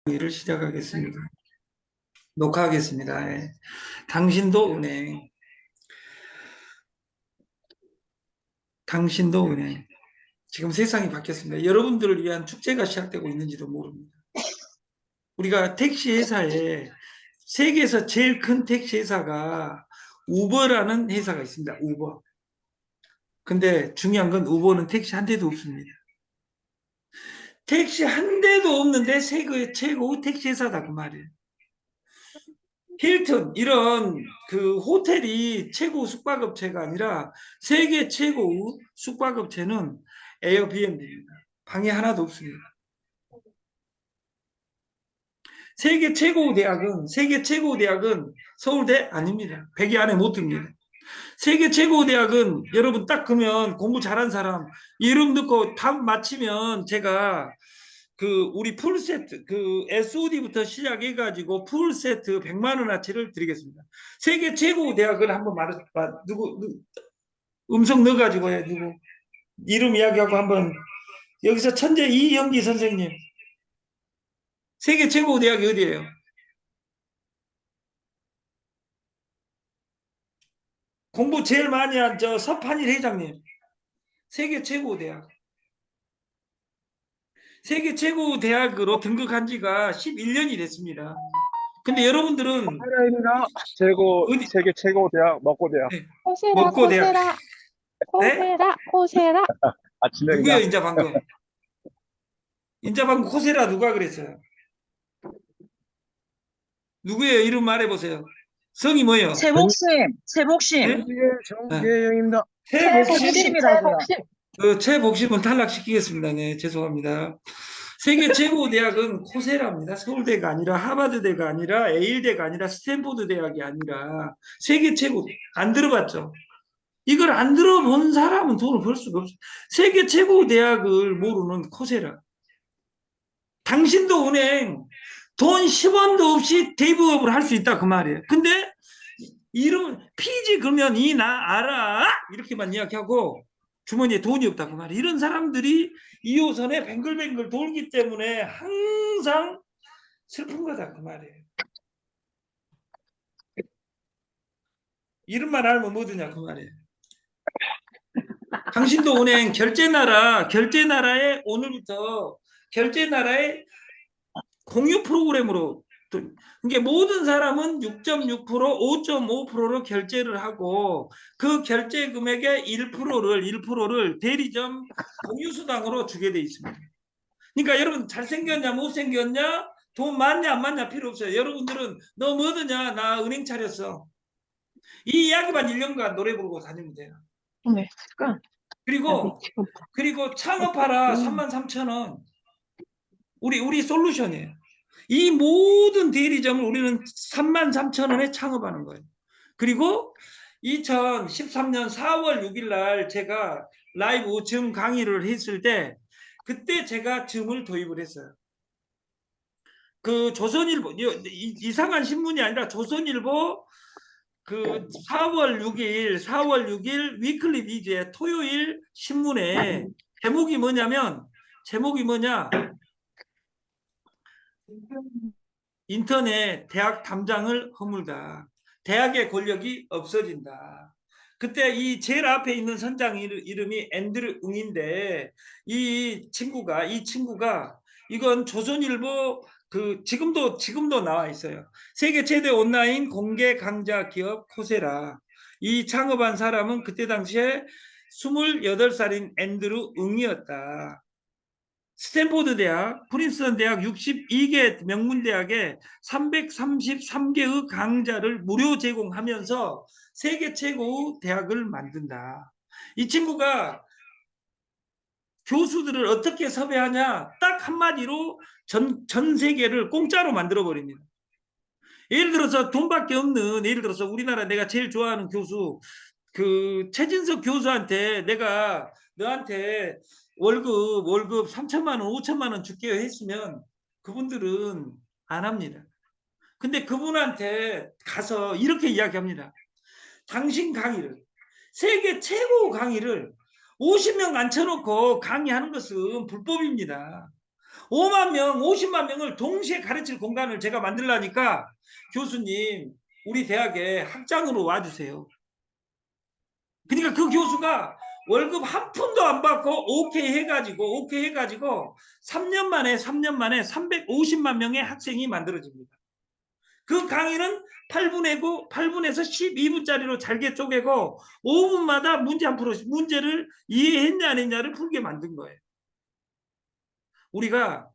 일을 시작하겠습니다. 녹화하겠습니다. 예. 당신도 은행, 당신도 은행. 지금 세상이 바뀌었습니다. 여러분들을 위한 축제가 시작되고 있는지도 모릅니다. 우리가 택시 회사에 세계에서 제일 큰 택시 회사가 우버라는 회사가 있습니다. 우버. 근데 중요한 건 우버는 택시 한 대도 없습니다. 택시 한 대도 없는데 세계 최고 택시 회사다 그 말이에요. 힐튼 이런 그 호텔이 최고 숙박업체가 아니라 세계 최고 숙박업체는 에어비앤비입니다. 방이 하나도 없습니다. 세계 최고 대학은 서울대 아닙니다. 100위 안에 못 듭니다. 세계 최고 대학은 여러분 딱 그러면 공부 잘한 사람 이름 듣고 답 맞히면 제가 그 우리 풀세트 그 SOD부터 시작해 가지고 풀세트 100만 원어치를 드리겠습니다. 세계 최고 대학을 한번 말해 누구 음성 넣어 가지고 해 누구 이름 이야기하고 한번 여기서 천재 이형기 선생님 세계 최고 대학이 어디예요? 공부 제일 많이 한 저 서판일 회장님 세계 최고 대학 세계 최고 대학으로 등극한 지가 11년이 됐습니다. 근데 여러분들은 코세라입니다. 어디 세계 최고 대학 먹고 대학. 네, 코세라, 먹고 대학 코세라, 네? 코세라, 코세라. 누구예요 진행이다. 인자 방금 인자 방금 코세라 누가 그랬어요? 누구예요? 이름 말해보세요. 성이 뭐예요? 최복심. 네? 정지의 정재영입니다. 최복심. 최복심이라고요. 최복심은 탈락시키겠습니다. 네, 죄송합니다. 세계 최고 대학은 코세라입니다. 서울대가 아니라 하버드대가 아니라 에일대가 아니라 스탠포드 대학이 아니라 세계 최고 안 들어봤죠? 이걸 안 들어본 사람은 돈을 벌 수가 없어요. 세계 최고 대학을 모르는 코세라. 당신도 은행 돈 10원도 없이 대부업을 할 수 있다 그 말이에요. 근데 이름 피지 그러면 이 나 알아 이렇게만 이야기하고 주머니에 돈이 없다 그 말이에요. 이런 사람들이 2호선에 뱅글뱅글 돌기 때문에 항상 슬픈 거다 그 말이에요. 이름만 알면 뭐드냐 그 말이에요. 당신도 은행 결제나라에 오늘부터 결제나라의 공유 프로그램으로 이게 모든 사람은 6.6%, 5.5%로 결제를 하고 그 결제 금액의 1%를 대리점 공유수당으로 주게 돼 있습니다. 그러니까 여러분 잘생겼냐 못생겼냐 돈 많냐 안 많냐 필요 없어요. 여러분들은 너 뭐드냐 나 은행 차렸어. 이 이야기만 1년간 노래 부르고 다니면 돼요. 네, 그리고 창업하라 33,000원 우리 솔루션이에요. 이 모든 대리점을 우리는 33,000원에 창업하는 거예요. 그리고 2013년 4월 6일 날 제가 라이브 줌 강의를 했을 때 그때 제가 줌을 도입을 했어요. 그 조선일보 이상한 신문이 아니라 조선일보 그 4월 6일 위클리 비즈의 토요일 신문에 제목이 뭐냐 인터넷 대학 담장을 허물다. 대학의 권력이 없어진다. 그때 이 제일 앞에 있는 선장 이름이 앤드류 응인데 이 친구가 이건 조선일보 그 지금도 나와 있어요. 세계 최대 온라인 공개 강좌 기업 코세라. 이 창업한 사람은 그때 당시에 28살인 앤드류 응이었다. 스탠포드 대학, 프린스턴 대학 62개 명문대학에 333개의 강좌를 무료 제공하면서 세계 최고 대학을 만든다. 이 친구가 교수들을 어떻게 섭외하냐 딱 한마디로 전 세계를 공짜로 만들어버립니다. 예를 들어서 돈밖에 없는 예를 들어서 우리나라 내가 제일 좋아하는 교수 그 최진석 교수한테 내가 너한테 월급 3천만 원, 5천만 원 줄게요 했으면 그분들은 안 합니다. 근데 그분한테 가서 이렇게 이야기합니다. 당신 강의를 세계 최고 강의를 50명 앉혀놓고 강의하는 것은 불법입니다. 5만 명, 50만 명을 동시에 가르칠 공간을 제가 만들라니까 교수님, 우리 대학에 학장으로 와주세요. 그러니까 그 교수가 월급 한 푼도 안 받고 오케이 해가지고 3년 만에 350만 명의 학생이 만들어집니다. 그 강의는 8분에서 12분짜리로 잘게 쪼개고 5분마다 문제 한 프로씩 문제를 이해했냐 안 했냐를 풀게 만든 거예요. 우리가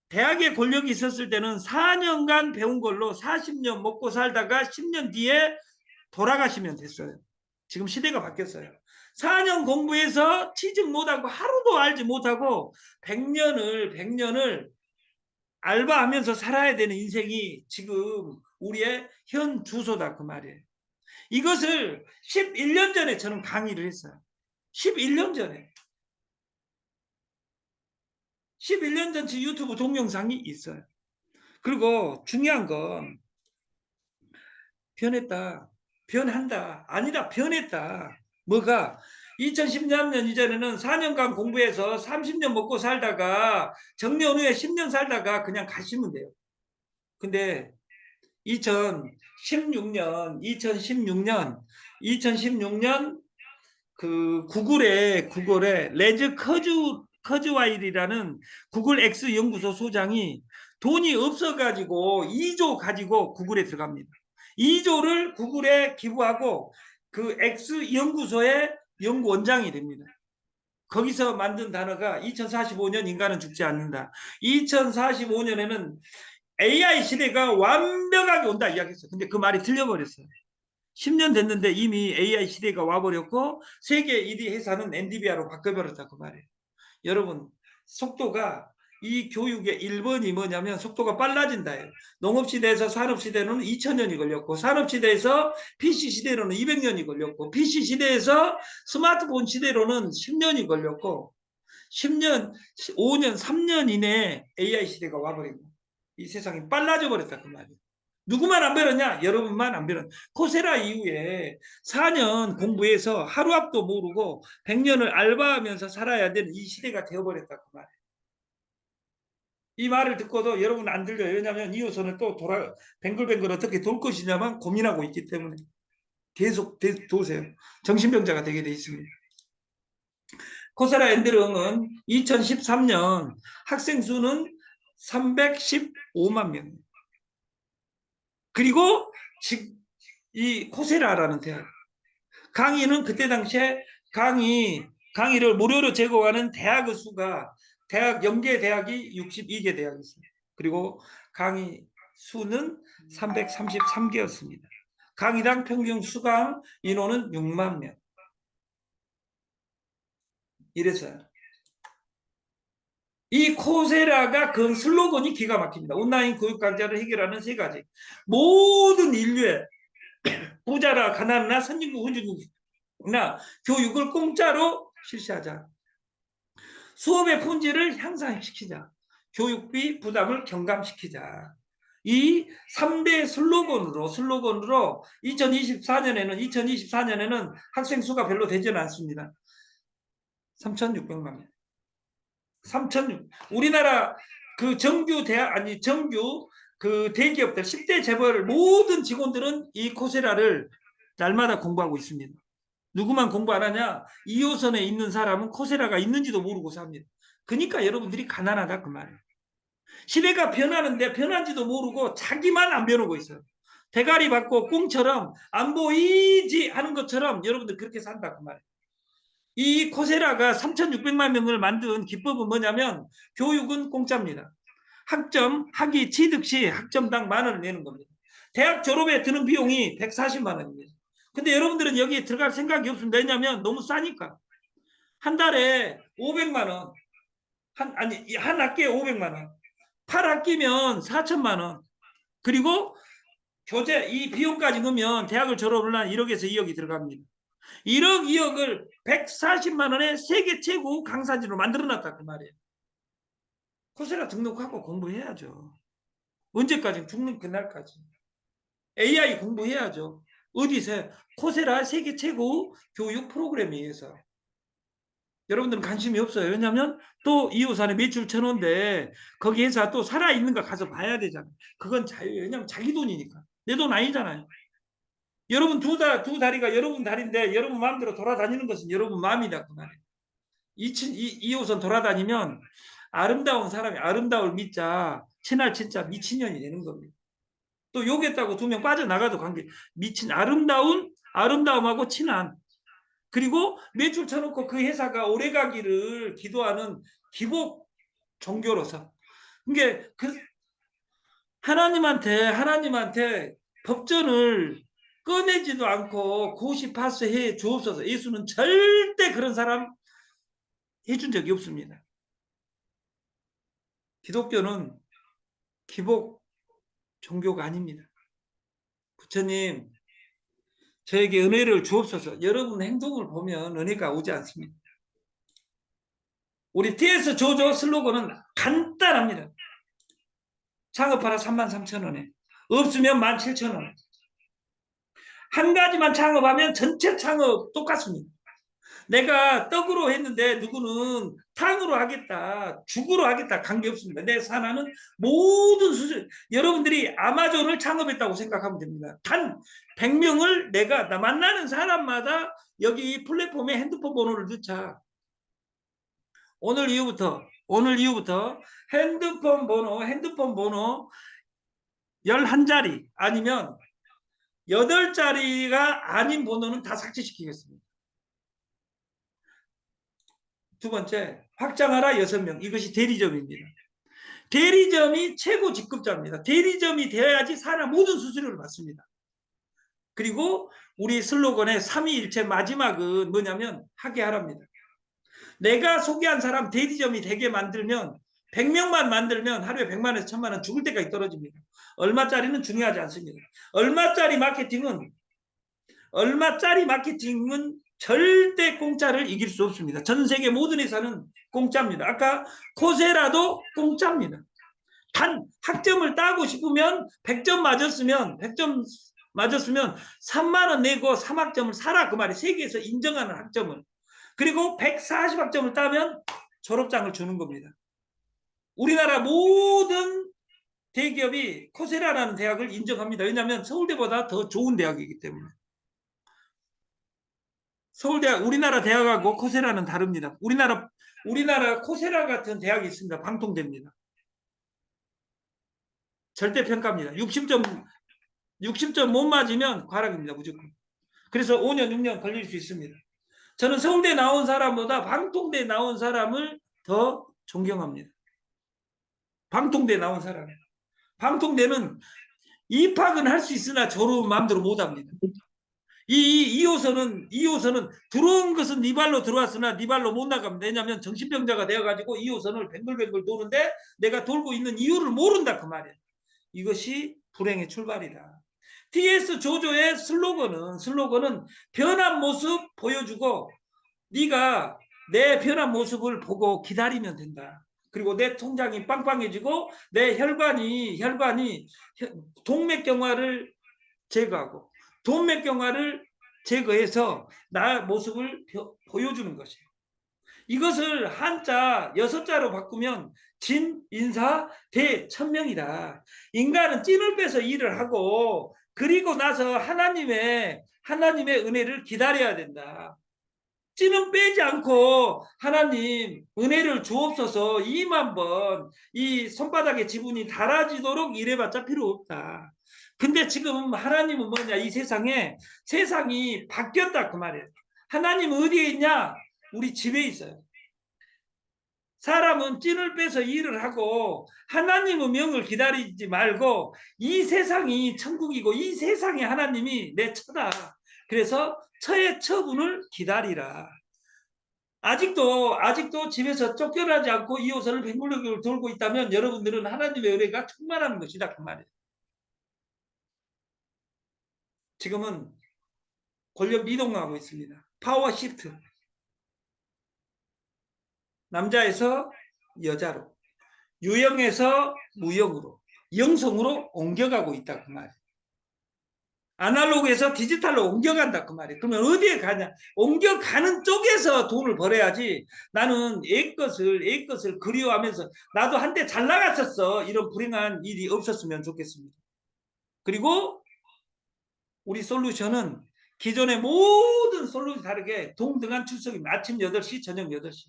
대학에 권력이 있었을 때는 4년간 배운 걸로 40년 먹고 살다가 10년 뒤에 돌아가시면 됐어요. 지금 시대가 바뀌었어요. 4년 공부해서 취직 못하고 하루도 알지 못하고 100년을 알바하면서 살아야 되는 인생이 지금 우리의 현 주소다 그 말이에요. 이것을 11년 전에 저는 강의를 했어요. 11년 전에. 11년 전치 유튜브 동영상이 있어요. 그리고 중요한 건 변했다. 변한다. 아니다. 변했다. 뭐가? 2013년 이전에는 4년간 공부해서 30년 먹고 살다가 정년 후에 10년 살다가 그냥 가시면 돼요. 근데 2016년 그 구글의 레즈 커즈와일이라는 구글 X 연구소 소장이 돈이 없어가지고 2조 가지고 구글에 들어갑니다. 2조를 구글에 기부하고 그 X 연구소의 연구원장이 됩니다. 거기서 만든 단어가 2045년 인간은 죽지 않는다. 2045년에는 AI 시대가 완벽하게 온다 이야기했어요. 근데 그 말이 틀려버렸어요. 10년 됐는데 이미 AI 시대가 와버렸고 세계 1위 회사는 엔비디아로 바꿔버렸다 그 말이에요. 여러분 속도가 이 교육의 1번이 뭐냐면 속도가 빨라진다예요. 농업시대에서 산업시대로는 2000년이 걸렸고 산업시대에서 PC시대로는 200년이 걸렸고 PC시대에서 스마트폰 시대로는 10년이 걸렸고 10년, 5년, 3년 이내에 AI 시대가 와버린 거예요. 이 세상이 빨라져 버렸다 그 말이에요. 누구만 안 배웠냐? 여러분만 안 배웠냐? 코세라 이후에 4년 공부해서 하루 앞도 모르고 100년을 알바하면서 살아야 되는 이 시대가 되어버렸다 그 말이에요. 이 말을 듣고도 여러분 안 들려요. 왜냐하면 이 호선을 또 뱅글뱅글 어떻게 돌 것이냐만 고민하고 있기 때문에 계속 도세요. 정신병자가 되게 돼 있습니다. 코세라 엔드령은 2013년 학생 수는 315만 명. 그리고 이 코세라라는 대학 강의는 그때 당시에 강의를 무료로 제공하는 대학의 수가 연계 대학이 62개 대학이었습니다. 그리고 강의 수는 333개였습니다. 강의당 평균 수강 인원은 6만 명. 이랬어요. 이 코세라가 그 슬로건이 기가 막힙니다. 온라인 교육 강좌를 해결하는 세 가지. 모든 인류의 부자라 가난하나 선진국 후진국이나 교육을 공짜로 실시하자. 수업의 품질을 향상시키자. 교육비 부담을 경감시키자. 이 3대 슬로건으로 2024년에는 학생 수가 별로 되지는 않습니다. 3,600만 명. 우리나라 그 정규 그 대기업들 10대 재벌 모든 직원들은 이 코세라를 날마다 공부하고 있습니다. 누구만 공부 안 하냐? 2호선에 있는 사람은 코세라가 있는지도 모르고 삽니다. 그러니까 여러분들이 가난하다 그 말이에요. 시대가 변하는데 변한지도 모르고 자기만 안 변하고 있어요. 대가리 받고 꽁처럼 안 보이지 하는 것처럼 여러분들 그렇게 산다 그 말이에요. 이 코세라가 3,600만 명을 만든 기법은 뭐냐면 교육은 공짜입니다. 학위 취득 시 학점당 10,000원을 내는 겁니다. 대학 졸업에 드는 비용이 140만 원입니다. 근데 여러분들은 여기에 들어갈 생각이 없습니다. 왜냐하면 너무 싸니까. 한 달에 500만 원. 한 학기에 500만 원. 8학기면 4천만 원. 그리고 교재 이 비용까지 넣으면 대학을 졸업을 한 1억에서 2억이 들어갑니다. 1억 2억을 140만 원에 세계 최고 강사진으로 만들어놨다 그 말이에요. 코세라 등록하고 공부해야죠. 언제까지? 죽는 그날까지. AI 공부해야죠. 어디서? 코세라 세계 최고 교육 프로그램에 의해서. 여러분들은 관심이 없어요. 왜냐하면 또 이웃산에 매출 1,000원인데 거기 회사 또 살아있는가 가서 봐야 되잖아요. 그건 자유예요. 왜냐하면 자기 돈이니까. 내 돈 아니잖아요. 여러분 두 다리가 여러분 다리인데 여러분 마음대로 돌아다니는 것은 여러분 마음이다 그 말이에요. 이웃은 돌아다니면 아름다운 사람이 아름다울 믿자 친할 진짜 미친년이 되는 겁니다. 또 욕했다고 2명 빠져나가도 관계 미친 아름다움하고 친한 그리고 매출 쳐놓고 그 회사가 오래가기를 기도하는 기복 종교로서 그게 그 하나님한테 법전을 꺼내지도 않고 고시 파스해 주옵소서. 예수는 절대 그런 사람 해준 적이 없습니다. 기독교는 기복 종교가 아닙니다. 부처님 저에게 은혜를 주옵소서. 여러분 행동을 보면 은혜가 오지 않습니다. 우리 TS 조조 슬로건은 간단합니다. 창업하라 33,000원에 없으면 17,000원. 한 가지만 창업하면 전체 창업 똑같습니다. 내가 떡으로 했는데 누구는 탕으로 하겠다, 죽으로 하겠다 관계없습니다. 내 산하는 모든 수준 여러분들이 아마존을 창업했다고 생각하면 됩니다. 단 100명을 내가 만나는 사람마다 여기 플랫폼에 핸드폰 번호를 넣자. 오늘 이후부터 핸드폰 번호 11자리 아니면 8자리가 아닌 번호는 다 삭제시키겠습니다. 두 번째, 확장하라 6명. 이것이 대리점입니다. 대리점이 최고 직급자입니다. 대리점이 되어야지 사람 모든 수수료를 받습니다. 그리고 우리 슬로건의 삼위일체 마지막은 뭐냐면 하게 하랍니다. 내가 소개한 사람 대리점이 되게 만들면 100명만 만들면 하루에 100만 원에서 1000만 원 죽을 때까지 떨어집니다. 얼마짜리는 중요하지 않습니다. 얼마짜리 마케팅은 절대 공짜를 이길 수 없습니다. 전 세계 모든 회사는 공짜입니다. 아까 코세라도 공짜입니다. 단 학점을 따고 싶으면 100점 맞았으면 3만 원 내고 3학점을 사라 그 말이 세계에서 인정하는 학점을. 그리고 140학점을 따면 졸업장을 주는 겁니다. 우리나라 모든 대기업이 코세라라는 대학을 인정합니다. 왜냐하면 서울대보다 더 좋은 대학이기 때문에. 서울대학 우리나라 대학하고 코세라는 다릅니다. 우리나라 코세라 같은 대학이 있습니다. 방통대입니다. 절대평가입니다. 60점 못 맞으면 과락입니다. 무조건. 그래서 5년 6년 걸릴 수 있습니다. 저는 서울대 나온 사람보다 방통대 나온 사람을 더 존경합니다. 방통대 나온 사람. 방통대는 입학은 할 수 있으나 졸업은 마음대로 못합니다. 이 2호선은 들어온 것은 네 발로 들어왔으나 네 발로 못 나갑니다. 왜냐하면 정신병자가 되어가지고 2호선을 뱅글뱅글 도는데 내가 돌고 있는 이유를 모른다 그 말이에요. 이것이 불행의 출발이다. TS 조조의 슬로건은 변한 모습 보여주고 네가 내 변한 모습을 보고 기다리면 된다. 그리고 내 통장이 빵빵해지고 내 혈관이 동맥경화를 제거하고 동맥경화를 제거해서 나의 모습을 보여주는 것이에요. 이것을 한자 6자로 바꾸면 진, 인사, 대, 천명이다. 인간은 찐을 빼서 일을 하고 그리고 나서 하나님의 은혜를 기다려야 된다. 찐은 빼지 않고 하나님 은혜를 주옵소서 2만 번 이 손바닥에 지분이 달아지도록 일해봤자 필요 없다. 근데 지금 하나님은 뭐냐 이 세상이 바뀌었다 그 말이에요. 하나님 어디에 있냐? 우리 집에 있어요. 사람은 찐을 빼서 일을 하고 하나님의 명을 기다리지 말고 이 세상이 천국이고 이 세상에 하나님이 내 처다. 그래서 처의 처분을 기다리라. 아직도 집에서 쫓겨나지 않고 이 호선을 백물력을 돌고 있다면 여러분들은 하나님의 은혜가 충만한 것이다 그 말이에요. 지금은 권력 이동하고 있습니다. 파워 시프트. 남자에서 여자로, 유형에서 무형으로, 영성으로 옮겨가고 있다 그 말이에요. 아날로그에서 디지털로 옮겨간다 그 말이에요. 그러면 어디에 가냐? 옮겨가는 쪽에서 돈을 벌어야지. 나는 옛 것을 그리워하면서 나도 한때 잘 나갔었어. 이런 불행한 일이 없었으면 좋겠습니다. 그리고 우리 솔루션은 기존의 모든 솔루션 다르게 동등한 출석입니다. 아침 8시, 저녁 8시.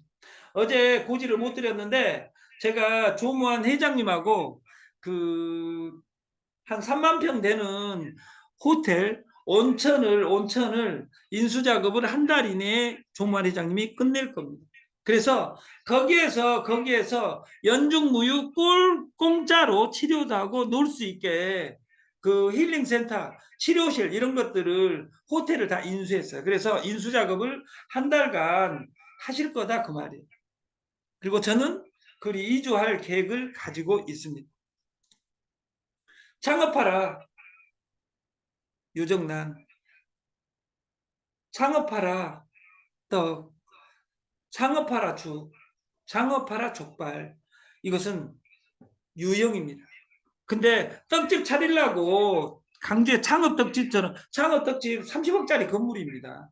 어제 고지를 못 드렸는데 제가 조무한 회장님하고 한 3만 평 되는 호텔 온천을 인수 작업을 한 달 이내에 조무한 회장님이 끝낼 겁니다. 그래서 거기에서 연중무휴 공짜로 치료도 하고 놀 수 있게 그 힐링센터, 치료실 이런 것들을 호텔을 다 인수했어요. 그래서 인수 작업을 한 달간 하실 거다 그 말이에요. 그리고 저는 그리 이주할 계획을 가지고 있습니다. 창업하라 유정란, 창업하라 떡, 창업하라 죽, 창업하라 족발. 이것은 유형입니다. 근데 떡집 차리려고 강제 창업 떡집처럼 창업 떡집 30억짜리 건물입니다.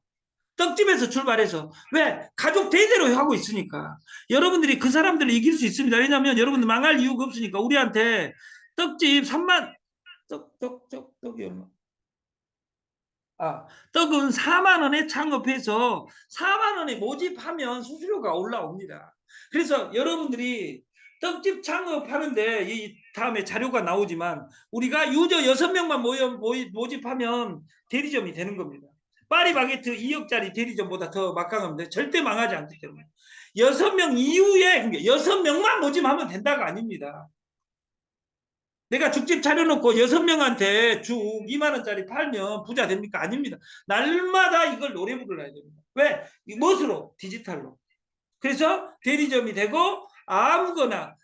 떡집에서 출발해서 왜 가족 대대로 하고 있으니까 여러분들이 그 사람들을 이길 수 있습니다. 왜냐하면 여러분들 망할 이유가 없으니까. 우리한테 떡집 3만 떡이 얼마? 떡은 4만 원에 창업해서 4만 원에 모집하면 수수료가 올라옵니다. 그래서 여러분들이 떡집 창업하는데 이 다음에 자료가 나오지만 우리가 유저 6명만 모집하면 대리점이 되는 겁니다. 파리바게트 2억짜리 대리점보다 더 막강합니다. 절대 망하지 않기 때문에. 6명 이후에 6명만 모집하면 된다가 아닙니다. 내가 죽집 차려놓고 6명한테 죽 2만 원짜리 팔면 부자 됩니까? 아닙니다. 날마다 이걸 노래 부르야 됩니다. 왜? 무엇으로? 디지털로. 그래서 대리점이 되고 아무거나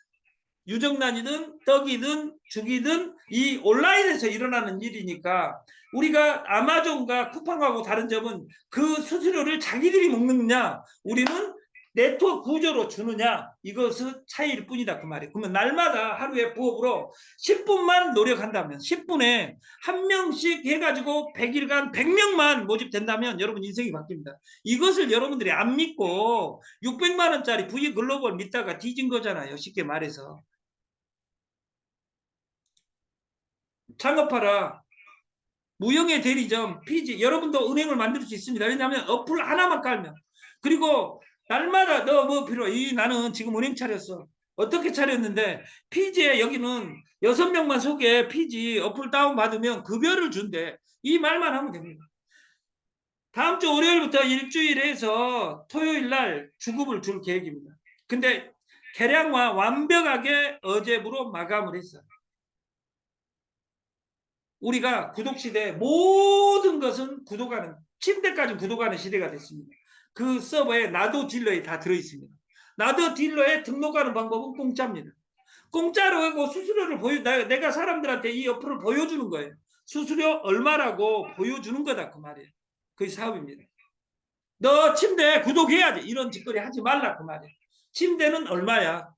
유정란이든 떡이든 죽이든 이 온라인에서 일어나는 일이니까 우리가 아마존과 쿠팡하고 다른 점은 그 수수료를 자기들이 먹느냐 우리는 네트워크 구조로 주느냐 이것은 차이일 뿐이다 그 말이에요. 그러면 날마다 하루에 부업으로 10분만 노력한다면 10분에 한 명씩 해가지고 100일간 100명만 모집된다면 여러분 인생이 바뀝니다. 이것을 여러분들이 안 믿고 600만 원짜리 V 글로벌 믿다가 뒤진 거잖아요. 쉽게 말해서. 창업하라. 무형의 대리점, 피지. 여러분도 은행을 만들 수 있습니다. 왜냐하면 어플 하나만 깔면. 그리고 날마다 너 뭐 필요해? 나는 지금 은행 차렸어. 어떻게 차렸는데 피지에 여기는 6명만 소개 피지 어플 다운받으면 급여를 준대. 이 말만 하면 됩니다. 다음 주 월요일부터 일주일 해서 토요일 날 주급을 줄 계획입니다. 근데 계량화 완벽하게 어제부로 마감을 했어요. 우리가 구독시대 모든 것은 구독하는 침대까지 구독하는 시대가 됐습니다. 그 서버에 나도 딜러에 다 들어있습니다. 나도 딜러에 등록하는 방법은 공짜입니다. 공짜로 하고 수수료를 내가 사람들한테 이 어플을 보여주는 거예요. 수수료 얼마라고 보여주는 거다 그 말이에요. 그게 사업입니다. 너 침대 구독해야지 이런 짓거리 하지 말라 그 말이에요. 침대는 얼마야?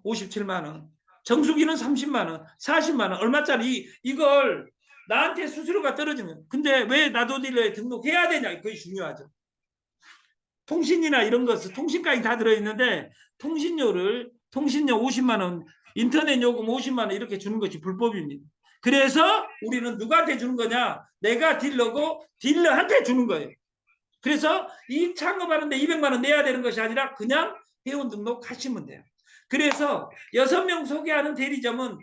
57만 원. 정수기는 30만 원, 40만 원, 얼마짜리 이걸 나한테 수수료가 떨어지면 근데 왜 나도 딜러에 등록해야 되냐? 그게 중요하죠. 통신이나 이런 것은 통신까지 다 들어있는데 통신료 50만 원, 인터넷 요금 50만 원 이렇게 주는 것이 불법입니다. 그래서 우리는 누구한테 주는 거냐? 내가 딜러고 딜러한테 주는 거예요. 그래서 이 창업하는데 200만 원 내야 되는 것이 아니라 그냥 회원 등록하시면 돼요. 그래서 6명 소개하는 대리점은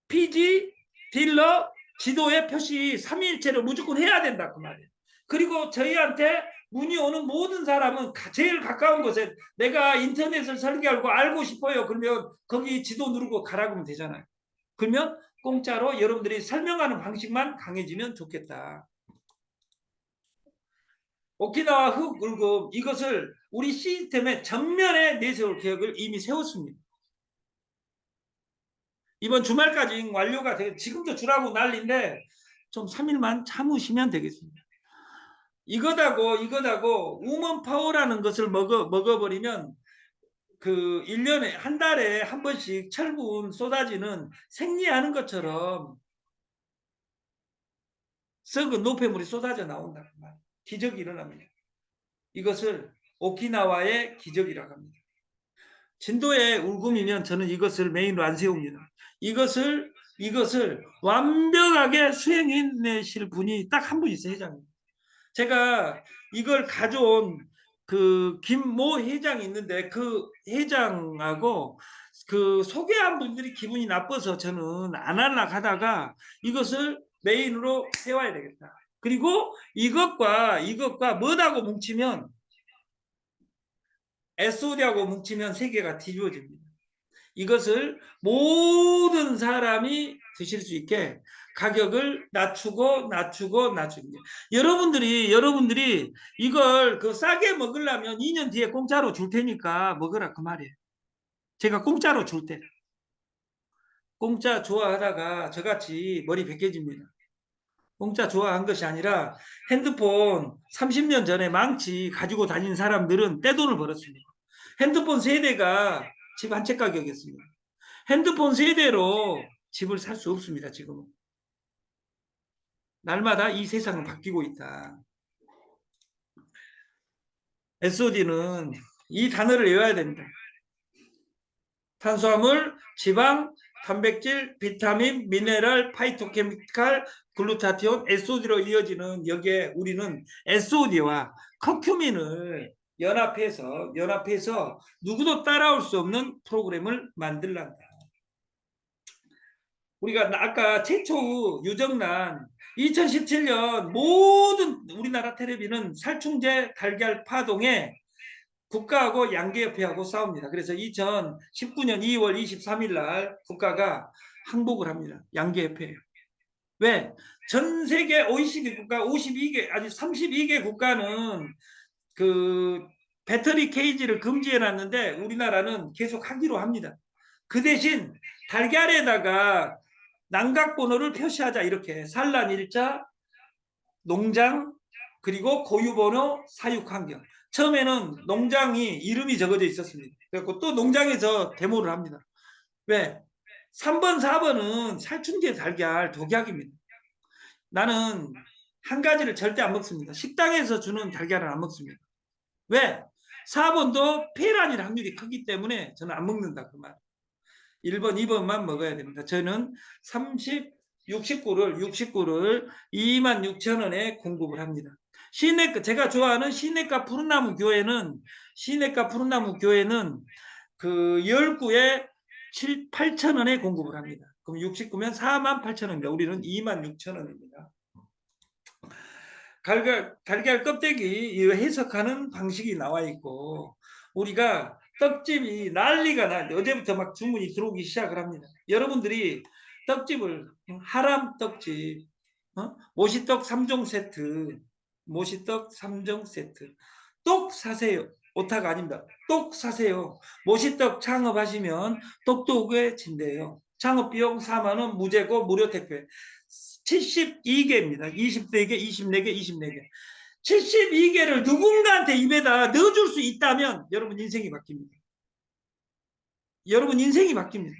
피지, 딜러, 지도에 표시 3일째를 무조건 해야 된다 그 말이에요. 그리고 저희한테 문의 오는 모든 사람은 제일 가까운 곳에 내가 인터넷을 설계하고 알고 싶어요. 그러면 거기 지도 누르고 가라고 하면 되잖아요. 그러면 공짜로 여러분들이 설명하는 방식만 강해지면 좋겠다. 오키나와 흑울금 이것을 우리 시스템의 전면에 내세울 계획을 이미 세웠습니다. 이번 주말까지 완료가 돼 지금도 주라고 난리인데 좀 3일만 참으시면 되겠습니다. 이거다고 우먼 파워라는 것을 먹어버리면 그 1년에 한 달에 한 번씩 철분 쏟아지는 생리하는 것처럼 썩은 노폐물이 쏟아져 나온다. 기적이 일어납니다. 이것을 오키나와의 기적이라고 합니다. 진도의 울금이면 저는 이것을 메인으로 안 세웁니다. 이것을 완벽하게 수행해내실 분이 딱 한 분 있어요, 회장님. 제가 이걸 가져온 그 김모 회장이 있는데 그 회장하고 그 소개한 분들이 기분이 나빠서 저는 안 하려고 하다가 이것을 메인으로 세워야 되겠다. 그리고 이것과 뭐하고 뭉치면 SOD하고 뭉치면 세계가 뒤집어집니다. 이것을 모든 사람이 드실 수 있게 가격을 낮추고 여러분들이 이걸 그 싸게 먹으려면 2년 뒤에 공짜로 줄 테니까 먹으라 그 말이에요. 제가 공짜로 줄 때 공짜 좋아하다가 저같이 머리 벗겨집니다. 공짜 좋아한 것이 아니라 핸드폰 30년 전에 망치 가지고 다닌 사람들은 떼돈을 벌었습니다. 핸드폰 세대가 집 한 채 가격이었습니다. 핸드폰 세대로 집을 살 수 없습니다. 지금은. 날마다 이 세상은 바뀌고 있다. SOD는 이 단어를 외워야 됩니다. 탄수화물, 지방, 단백질, 비타민, 미네랄, 파이토케미칼, 글루타티온, SOD로 이어지는 여기에 우리는 SOD와 커큐민을 연합해서 누구도 따라올 수 없는 프로그램을 만들란다. 우리가 아까 최초 유정란 2017년 모든 우리나라 텔레비는 살충제 달걀 파동에 국가하고 양계협회하고 싸웁니다. 그래서 2019년 2월 23일 날 국가가 항복을 합니다. 양계협회에. 왜? 전 세계 OECD 국가 52개 아니 32개 국가는 그 배터리 케이지를 금지해 놨는데 우리나라는 계속 하기로 합니다. 그 대신 달걀에다가 난각번호를 표시하자 이렇게 산란일자, 농장, 그리고 고유번호, 사육환경. 처음에는 농장이 이름이 적어져 있었습니다. 그래서 또 농장에서 데모를 합니다. 왜? 3번, 4번은 살충제 달걀 독약입니다. 나는 한 가지를 절대 안 먹습니다. 식당에서 주는 달걀은 안 먹습니다. 왜? 4번도 폐란일 확률이 크기 때문에 저는 안 먹는다 그 말. 1번, 2번만 먹어야 됩니다. 저는 69를 26,000원에 공급을 합니다. 시내가 제가 좋아하는 시내가 푸른나무 교회는 그 10구에 8,000원에 공급을 합니다. 그럼 69면 48,000원입니다. 우리는 26,000원입니다. 달걀 껍데기 해석하는 방식이 나와 있고 우리가 떡집이 난리가 나는데 어제부터 막 주문이 들어오기 시작을 합니다. 여러분들이 떡집을 하람 떡집, 모시떡 3종 세트, 똑 사세요. 오타가 아닙니다. 똑 사세요. 모시떡 창업하시면 똑똑해진대요. 창업비용 4만 원 무제고 무료 택배. 72개입니다. 20개, 24개, 24개. 72개를 누군가한테 입에다 넣어줄 수 있다면 여러분 인생이 바뀝니다. 여러분 인생이 바뀝니다.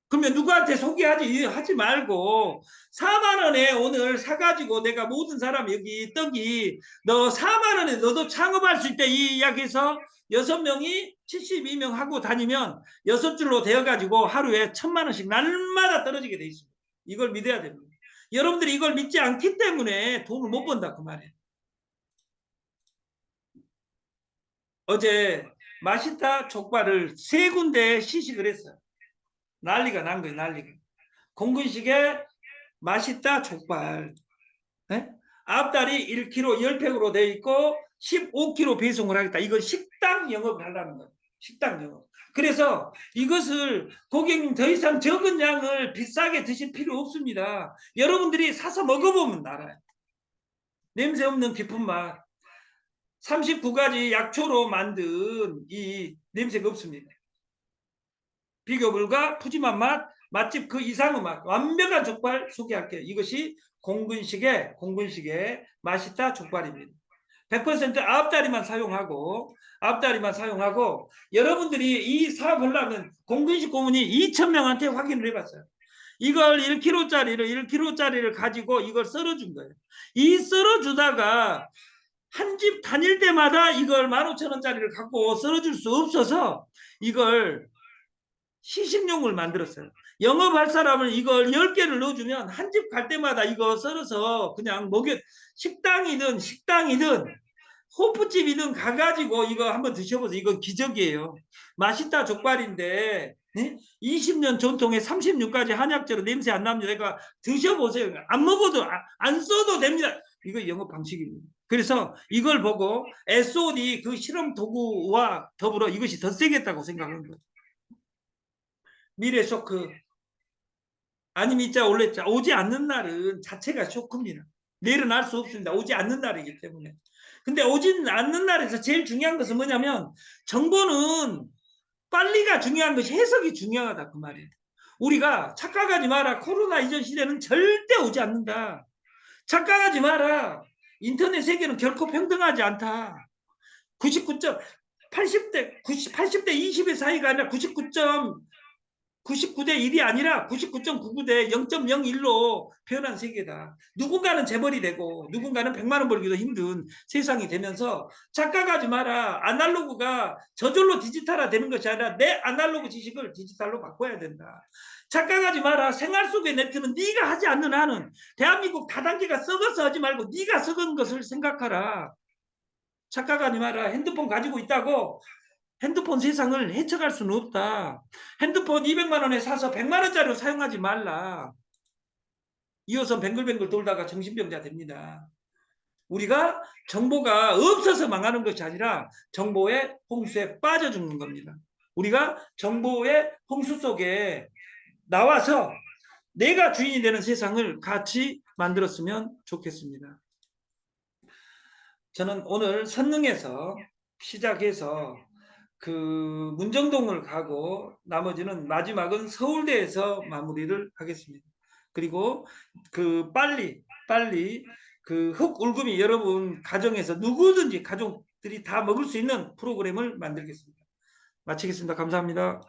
그러면 누구한테 소개하지 말고 4만 원에 오늘 사가지고 내가 모든 사람 여기 떡이 너 4만 원에 너도 창업할 수 있다 이 이야기해서 6명이 72명 하고 다니면 6줄로 되어가지고 하루에 1,000만 원씩 날마다 떨어지게 돼 있습니다. 이걸 믿어야 됩니다. 여러분들이 이걸 믿지 않기 때문에 돈을 못 번다 그 말이에요. 어제 마시타 족발을 3군데에 시식을 했어요. 난리가 난 거예요. 난리가. 공군식에 맛있다 족발. 네? 앞다리 1kg 10팩으로 되어 있고 15kg 배송을 하겠다. 이건 식당 영업을 하려는 거예요. 식당 영업. 그래서 이것을 고객님 더 이상 적은 양을 비싸게 드실 필요 없습니다. 여러분들이 사서 먹어보면 알아요. 냄새 없는 깊은 맛. 39가지 약초로 만든 이 냄새가 없습니다. 비교 불가 푸짐한 맛, 맛집 그 이상의 맛, 완벽한 족발 소개할게요. 이것이 공군식의 맛있다 족발입니다. 100% 앞다리만 사용하고 여러분들이 이 사업을 하려면 공군식 고문이 2,000명한테 확인을 해봤어요. 이걸 1kg짜리를 가지고 이걸 썰어준 거예요. 이 썰어주다가 한 집 다닐 때마다 이걸 15,000원짜리를 갖고 썰어줄 수 없어서 이걸 시식용을 만들었어요. 영업할 사람은 이걸 10개를 넣어주면 한 집 갈 때마다 이거 썰어서 그냥 식당이든 호프집이든 가가지고 이거 한번 드셔보세요. 이건 기적이에요. 맛있다 족발인데 20년 전통의 36가지 한약재로 냄새 안 납니다. 그러니까 드셔보세요. 안 먹어도 안 써도 됩니다. 이거 영업 방식입니다. 그래서 이걸 보고 SOD 그 실험 도구와 더불어 이것이 더 세겠다고 생각하는 거예요. 미래 쇼크 아니면 이자 올랬자 오지 않는 날은 자체가 쇼크입니다. 내일은 알 수 없습니다. 오지 않는 날이기 때문에. 근데 오지 않는 날에서 제일 중요한 것은 뭐냐면 정보는 빨리가 중요한 것이 해석이 중요하다 그 말이에요. 우리가 착각하지 마라. 코로나 이전 시대는 절대 오지 않는다. 착각하지 마라. 인터넷 세계는 결코 평등하지 않다. 99점 80대 20의 사이가 아니라 99대 1이 아니라 99.99대 0.01로 표현한 세계다. 누군가는 재벌이 되고 누군가는 100만 원 벌기도 힘든 세상이 되면서 착각하지 마라. 아날로그가 저절로 디지털화 되는 것이 아니라 내 아날로그 지식을 디지털로 바꿔야 된다. 착각하지 마라. 생활 속의 네트는 네가 하지 않는 한은 대한민국 다단계가 썩어서 하지 말고 네가 썩은 것을 생각하라. 착각하지 마라. 핸드폰 가지고 있다고 핸드폰 세상을 헤쳐갈 수는 없다. 핸드폰 200만 원에 사서 100만 원짜리로 사용하지 말라. 2호선 뱅글뱅글 돌다가 정신병자 됩니다. 우리가 정보가 없어서 망하는 것이 아니라 정보의 홍수에 빠져 죽는 겁니다. 우리가 정보의 홍수 속에 나와서 내가 주인이 되는 세상을 같이 만들었으면 좋겠습니다. 저는 오늘 선릉에서 시작해서 그 문정동을 가고 나머지는 마지막은 서울대에서 마무리를 하겠습니다. 그리고 그 빨리 그 흑울금이 여러분 가정에서 누구든지 가족들이 다 먹을 수 있는 프로그램을 만들겠습니다. 마치겠습니다. 감사합니다.